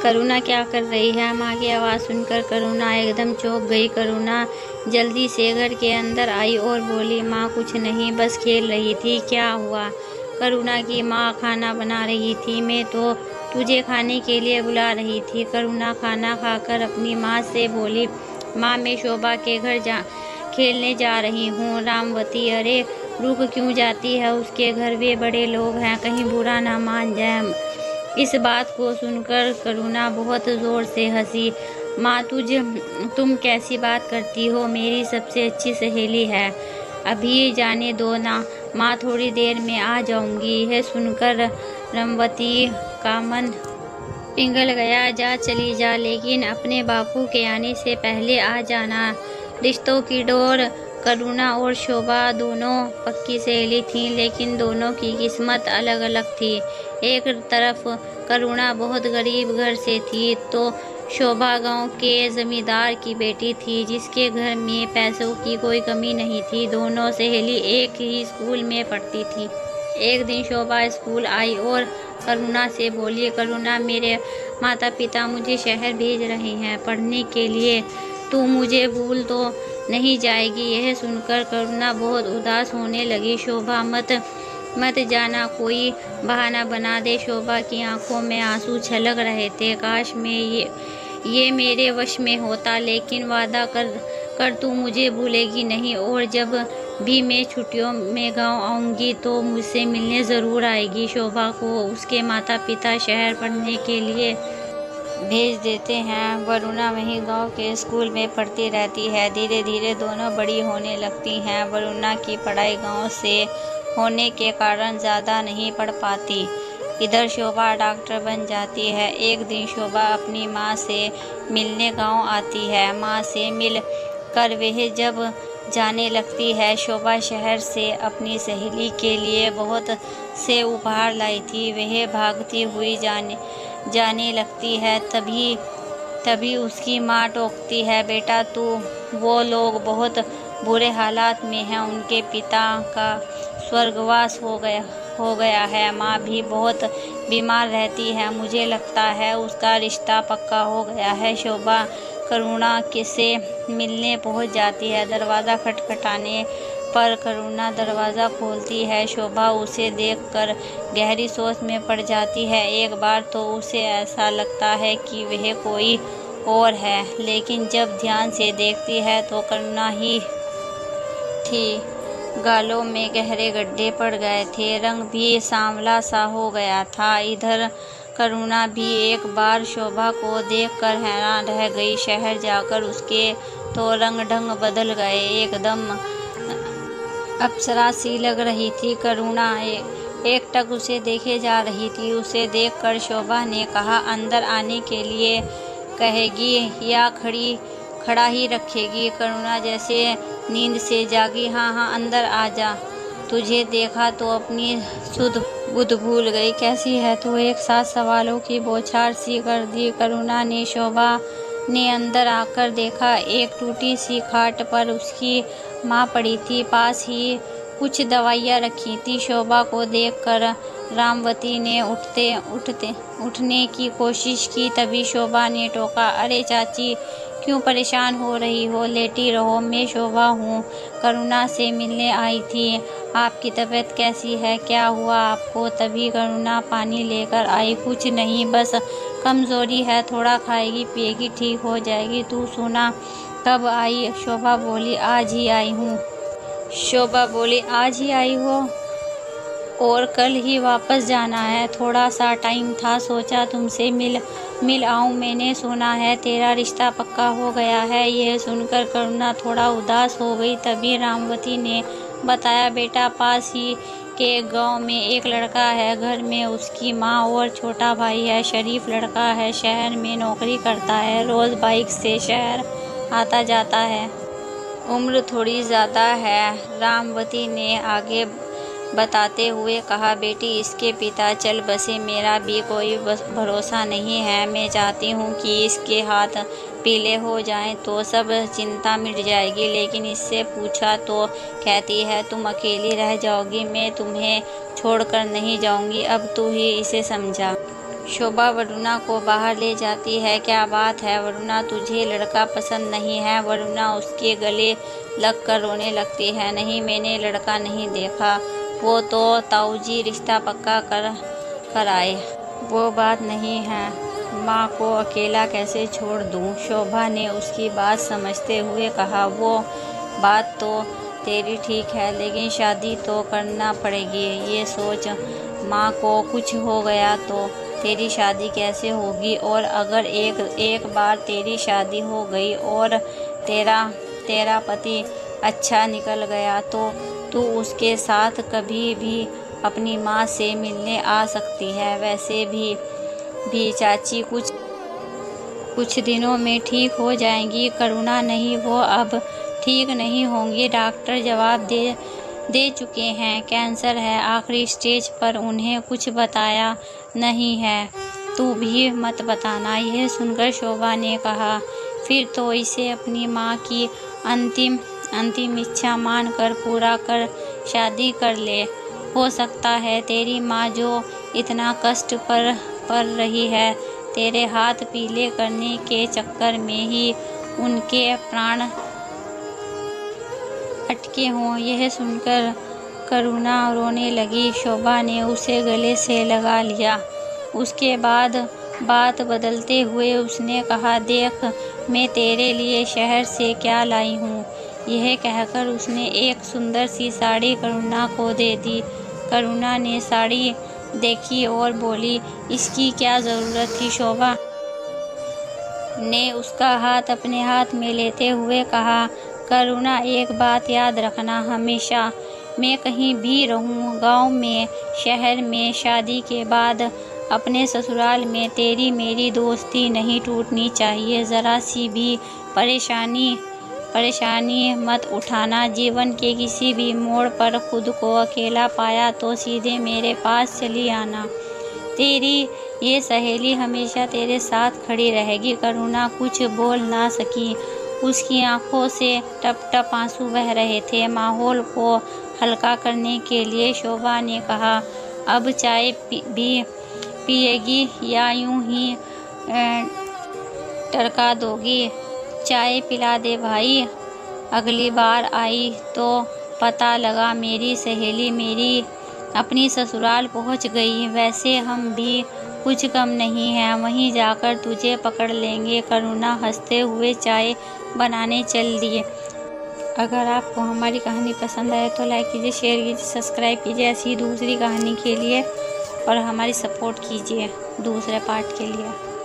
करुणा क्या कर रही है? माँ की आवाज़ सुनकर करुणा एकदम चौंक गई। करुणा जल्दी से घर के अंदर आई और बोली, माँ कुछ नहीं, बस खेल रही थी। क्या हुआ? करुणा की माँ खाना बना रही थी। मैं तो तुझे खाने के लिए बुला रही थी। करुणा खाना खाकर अपनी माँ से बोली, माँ मैं शोभा के घर खेलने जा रही हूँ। रामवती, अरे रुक क्यों जाती है? उसके घर वे बड़े लोग हैं, कहीं बुरा ना मान जाए। इस बात को सुनकर करुणा बहुत ज़ोर से हंसी। माँ तुम कैसी बात करती हो? मेरी सबसे अच्छी सहेली है। अभी जाने दो ना माँ, थोड़ी देर में आ जाऊंगी। यह सुनकर रामवती का मन पिघल गया। जा चली जा, लेकिन अपने बापू के आने से पहले आ जाना। रिश्तों की डोर। करुणा और शोभा दोनों पक्की सहेली थीं, लेकिन दोनों की किस्मत अलग अलग थी। एक तरफ करुणा बहुत गरीब घर से थी, तो शोभा गांव के जमींदार की बेटी थी, जिसके घर में पैसों की कोई कमी नहीं थी। दोनों सहेली एक ही स्कूल में पढ़ती थी। एक दिन शोभा स्कूल आई और करुणा से बोली, करुणा मेरे माता पिता मुझे शहर भेज रहे हैं पढ़ने के लिए, तू मुझे भूल तो नहीं जाएगी? यह सुनकर करुणा बहुत उदास होने लगी। शोभा मत जाना, कोई बहाना बना दे। शोभा की आंखों में आंसू छलक रहे थे। काश मैं ये मेरे वश में होता, लेकिन वादा कर तू मुझे भूलेगी नहीं, और जब भी मैं छुट्टियों में गांव आऊंगी तो मुझसे मिलने ज़रूर आएगी। शोभा को उसके माता पिता शहर पढ़ने के लिए भेज देते हैं। वरुणा वहीं गांव के स्कूल में पढ़ती रहती है। धीरे धीरे दोनों बड़ी होने लगती हैं। वरुणा की पढ़ाई गांव से होने के कारण ज़्यादा नहीं पढ़ पाती। इधर शोभा डॉक्टर बन जाती है। एक दिन शोभा अपनी माँ से मिलने गांव आती है। माँ से मिल कर वह जब जाने लगती है, शोभा शहर से अपनी सहेली के लिए बहुत से उपहार लाई थी। वह भागती हुई जाने लगती है। तभी उसकी माँ टोकती है, बेटा तू, वो लोग बहुत बुरे हालात में हैं, उनके पिता का स्वर्गवास हो गया है। माँ भी बहुत बीमार रहती है, मुझे लगता है उसका रिश्ता पक्का हो गया है। शोभा करुणा से मिलने पहुंच जाती है। दरवाज़ा खटखटाने पर करुणा दरवाज़ा खोलती है। शोभा उसे देखकर गहरी सोच में पड़ जाती है। एक बार तो उसे ऐसा लगता है कि वह कोई और है, लेकिन जब ध्यान से देखती है तो करुणा ही थी। गालों में गहरे गड्ढे पड़ गए थे, रंग भी सांवला सा हो गया था। इधर करुणा भी एक बार शोभा को देखकर हैरान रह गई। शहर जाकर उसके तो रंग ढंग बदल गए, एकदम अप्सरा सी लग रही थी। करुणा एकटक उसे देखे जा रही थी। उसे देखकर शोभा ने कहा, अंदर आने के लिए कहेगी या खड़ा ही रखेगी? करुणा जैसे नींद से जागी, हाँ अंदर आ जा। तुझे देखा तो अपनी सुध बुध भूल गई, कैसी है तू? एक साथ सवालों की बौछार सी कर दी करुणा ने। शोभा ने अंदर आकर देखा, एक टूटी सी खाट पर उसकी माँ पड़ी थी, पास ही कुछ दवाइयाँ रखी थी। शोभा को देखकर रामवती ने उठने की कोशिश की। तभी शोभा ने टोका, अरे चाची, क्यों परेशान हो रही हो? लेटी रहो, मैं शोभा हूँ, करुणा से मिलने आई थी। आपकी तबीयत कैसी है? क्या हुआ आपको? तभी करुणा पानी लेकर आई। कुछ नहीं, बस कमज़ोरी है, थोड़ा खाएगी पिएगी ठीक हो जाएगी। तू सुना, कब आई? शोभा बोली, आज ही आई हूँ। शोभा बोली, आज ही आई हो और कल ही वापस जाना है? थोड़ा सा टाइम था, सोचा तुमसे मिल आऊं। मैंने सुना है तेरा रिश्ता पक्का हो गया है। यह सुनकर करुणा थोड़ा उदास हो गई। तभी रामवती ने बताया, बेटा पास ही के गांव में एक लड़का है, घर में उसकी माँ और छोटा भाई है। शरीफ लड़का है, शहर में नौकरी करता है, रोज़ बाइक से शहर आता जाता है। उम्र थोड़ी ज़्यादा है। रामवती ने आगे बताते हुए कहा, बेटी इसके पिता चल बसे, मेरा भी कोई भरोसा नहीं है। मैं चाहती हूँ कि इसके हाथ पीले हो जाएं तो सब चिंता मिट जाएगी, लेकिन इससे पूछा तो कहती है तुम अकेली रह जाओगी, मैं तुम्हें छोड़कर नहीं जाऊँगी। अब तू ही इसे समझा। शोभा वरुणा को बाहर ले जाती है। क्या बात है वरुणा, तुझे लड़का पसंद नहीं है? वरुणा उसके गले लगकर रोने लगती है। नहीं, मैंने लड़का नहीं देखा, वो तो ताऊजी रिश्ता पक्का कर आए। वो बात नहीं है, माँ को अकेला कैसे छोड़ दूँ? शोभा ने उसकी बात समझते हुए कहा। वो बात तो तेरी ठीक है, लेकिन शादी तो करना पड़ेगी। ये सोच, माँ को कुछ हो गया तो तेरी शादी कैसे होगी? और अगर एक बार तेरी शादी हो गई और तेरा पति अच्छा निकल गया तो तू उसके साथ कभी भी अपनी माँ से मिलने आ सकती है। वैसे भी चाची कुछ दिनों में ठीक हो जाएंगी। करुणा नहीं, वो अब ठीक नहीं होंगी। डॉक्टर जवाब दे चुके हैं, कैंसर है, आखिरी स्टेज पर। उन्हें कुछ बताया नहीं है, तू भी मत बताना। यह सुनकर शोभा ने कहा, फिर तो इसे अपनी माँ की अंतिम इच्छा मानकर पूरा कर शादी कर ले। हो सकता है तेरी माँ जो इतना कष्ट पर रही है, तेरे हाथ पीले करने के चक्कर में ही उनके प्राण अटके हों। यह सुनकर करुणा रोने लगी। शोभा ने उसे गले से लगा लिया। उसके बाद बात बदलते हुए उसने कहा, देख मैं तेरे लिए शहर से क्या लाई हूँ। यह कहकर उसने एक सुंदर सी साड़ी करुणा को दे दी। करुणा ने साड़ी देखी और बोली, इसकी क्या ज़रूरत थी? शोभा ने उसका हाथ अपने हाथ में लेते हुए कहा, करुणा एक बात याद रखना, हमेशा मैं कहीं भी रहूं, गांव में, शहर में, शादी के बाद अपने ससुराल में, तेरी मेरी दोस्ती नहीं टूटनी चाहिए। ज़रा सी भी परेशानी मत उठाना। जीवन के किसी भी मोड़ पर खुद को अकेला पाया तो सीधे मेरे पास चली आना। तेरी ये सहेली हमेशा तेरे साथ खड़ी रहेगी। करुणा कुछ बोल ना सकी। उसकी आंखों से टप टप आंसू बह रहे थे। माहौल को हल्का करने के लिए शोभा ने कहा, अब चाय भी पिएगी या यूं ही टरका दोगी? चाय पिला दे भाई। अगली बार आई तो पता लगा मेरी सहेली मेरी अपनी ससुराल पहुंच गई। वैसे हम भी कुछ कम नहीं हैं, वहीं जाकर तुझे पकड़ लेंगे। करुणा हंसते हुए चाय बनाने चल दिए। अगर आपको हमारी कहानी पसंद आए तो लाइक कीजिए, शेयर कीजिए, सब्सक्राइब कीजिए ऐसी दूसरी कहानी के लिए, और हमारी सपोर्ट कीजिए दूसरे पार्ट के लिए।